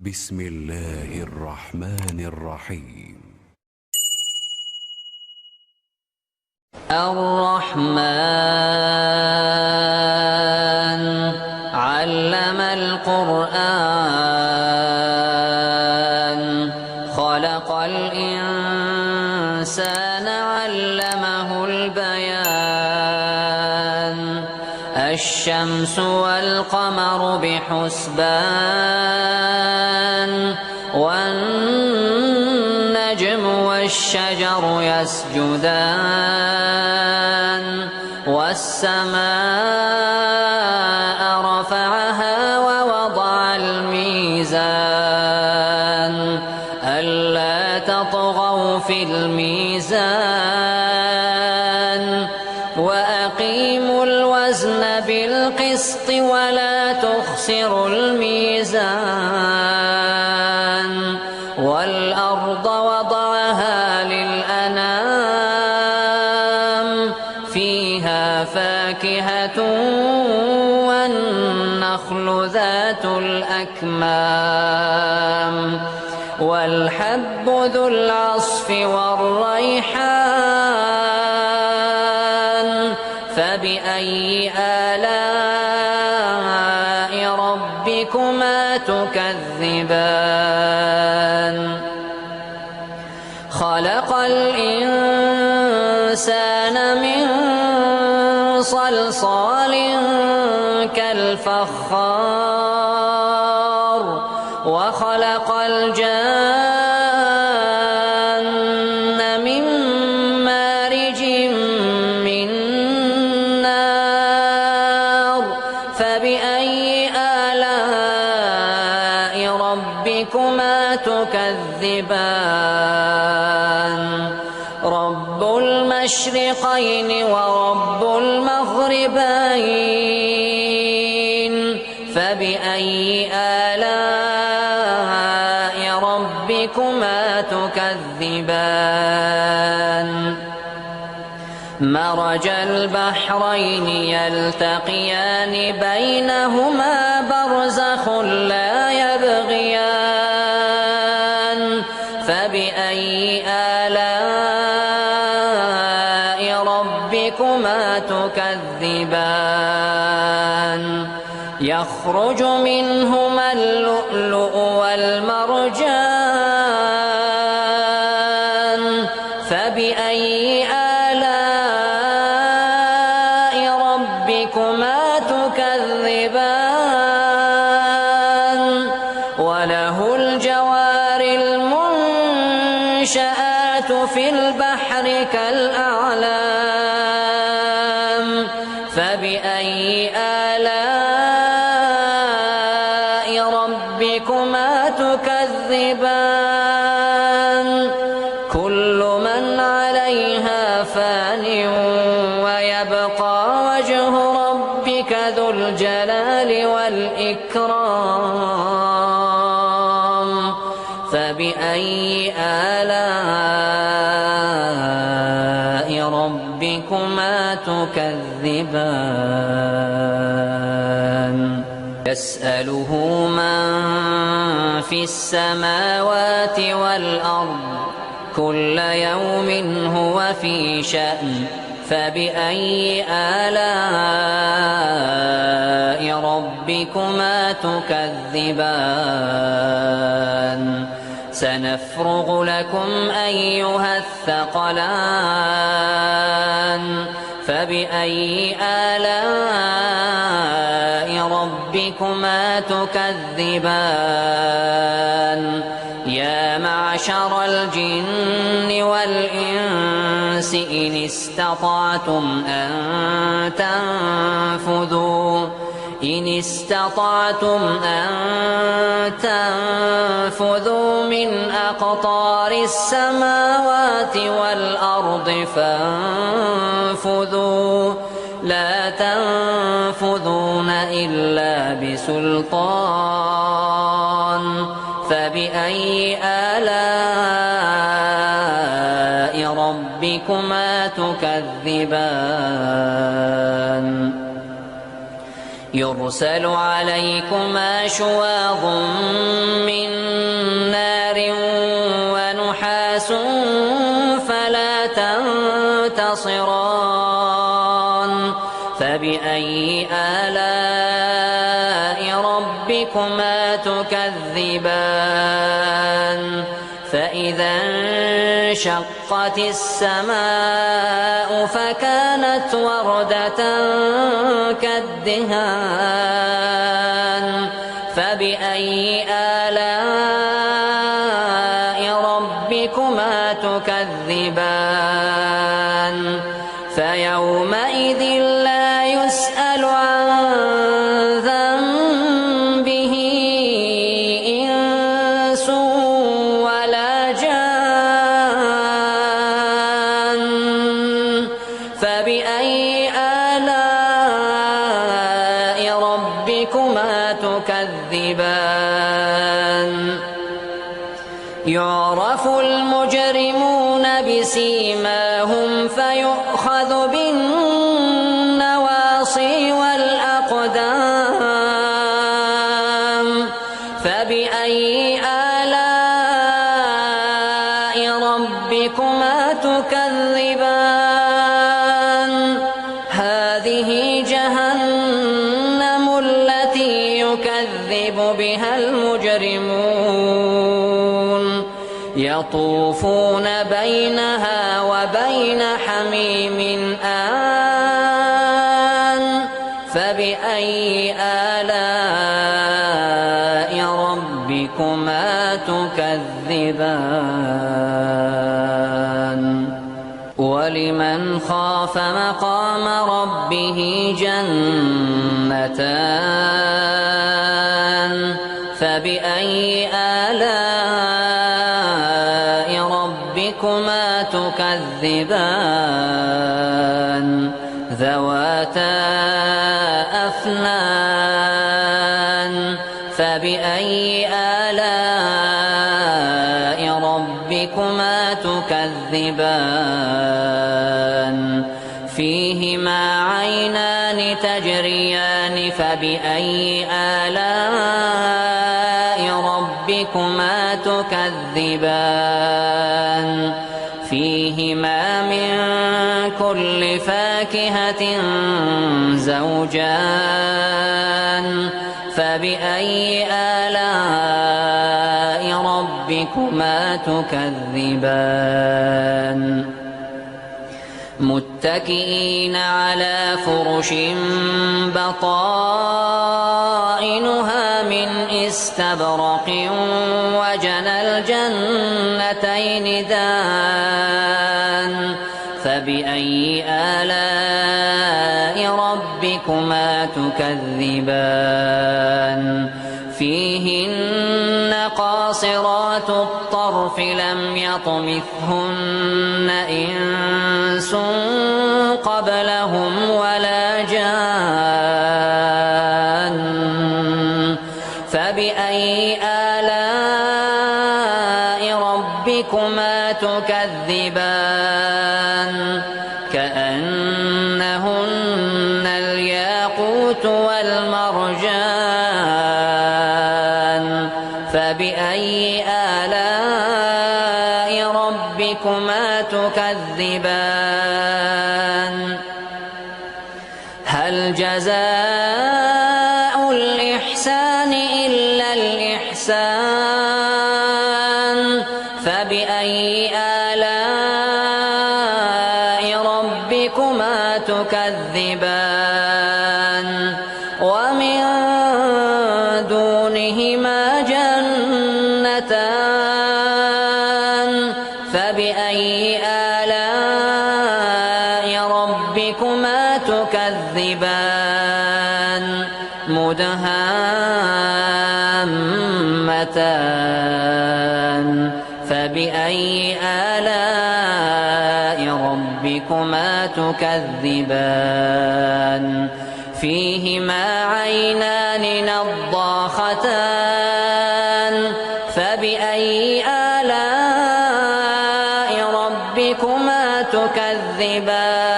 بسم الله الرحمن الرحيم. الرحمن علم القرآن خلق الإنسان علمه البيان الشمس والقمر بحسبان والنجم والشجر يسجدان والسماء رفعها ووضع الميزان ألا تطغوا في الميزان وأقيموا الوزن بالقسط ولا تخسروا الميزان والأرض وضعها للأنام فيها فاكهة والنخل ذات الأكمام والحب ذو العصف والريحان فبأي آلاء ربكما تكذبان خلق الإنسان من صلصال كالفخار وخلق الجان من مارج من نار فبأي آلاء ربكما تكذبان رب المشرقين ورب المغربين فبأي آلاء ربكما تكذبان مرج البحرين يلتقيان بينهما برزخ لا يبغيان فبأي آلاء ربكما تكذبان يخرج منهما اللؤلؤ والمرجان فبأي آلاء ربكما تكذبان وله الجوار المنشآت في البحر كالأعلام فبأي آلاء ربكما تكذبان كل من عليها فان ويبقى وجه ربك ذو الجلال والإكرام فبأي آلاء ربكما تكذبان يسأله من في السماوات والأرض كل يوم هو في شأن فبأي آلاء ربكما تكذبان سنفرغ لكم أيها الثقلان فبأي آلاء ربكما تكذبان يا معشر الجن والإنس إن استطعتم أن تنفذوا من أقطار السماوات والأرض فانفذوا لا تنفذون إلا بسلطان فبأي آلاء ربكما تكذبان يرسل عليكما شواظ من ينتصران فبأي آلاء ربكما تكذبان فإذا انشقت السماء فكانت وردة كالدهان فبأي آلاء ربكما تكذبان فيومئذ لا يسأل عن ذنبه إنس ولا جان فبأي آلاء ربكما تكذبان يعرف المجرمون بسيماهم فيؤخذ بالنواصي والأقدام فبأي آلاء ربكما تكذبان هذه جهنم التي يكذب بها المجرمون يطوفون بينها وبين حميم آن فبأي آلاء ربكما تكذبان ولمن خاف مقام ربه جنتان فبأي آلاء ربكما تكذبان ذواتا أفنان فبأي آلاء ربكما تكذبان فيهما عينان تجريان فبأي آلاء ربكما تكذبان فيهما من كل فاكهة زوجان فبأي آلاء ربكما تكذبان متكئين على فرش بطائنها من استبرق وجنى الجنتين دان فبأي آلاء ربكما تكذبان فيهن قاصرات الطرف لم يطمثهن إنس قبلهم ولا جان فبأي آلاء ربكما تكذبان كأنهن الياقوت والمرجان فبأي آلاء ربكما تكذبان هل جزاء الإحسان إلا الإحسان فبأي آلاء ربكما تكذبان ومن دونهما جنتان فبأي آلاء ربكما تكذبان مدهامتان فبأي آلاء ربكما تكذبان فيهما عينان نضاختان فبأي آلاء ربكما تكذبان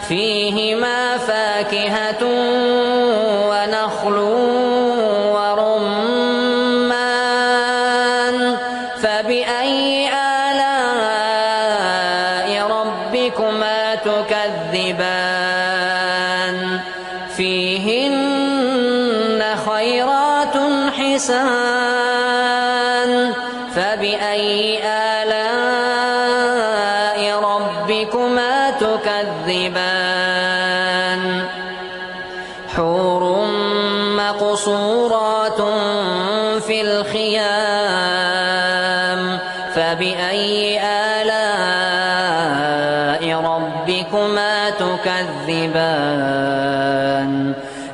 فيهما فاكهة ونخل ورمان فبأي آلاء حسان فبأي آلاء ربكما تكذبان حور مقصورات في الخيام فبأي آلاء ربكما تكذبان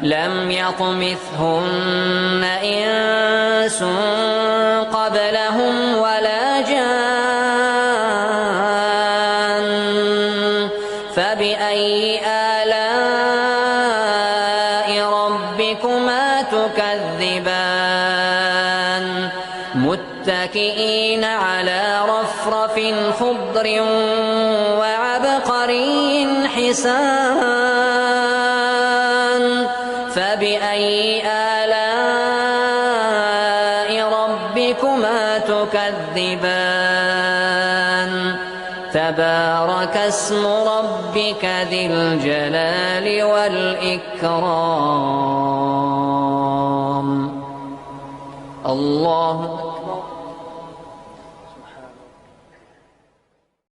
لم يطمثهن إنس قبلهم ولا جان فبأي آلاء ربكما تكذبان متكئين على رفرف خضر وعبقري حسان فبأي آلاء ربكما تكذبان تبارك اسم ربك ذي الجلال والإكرام الله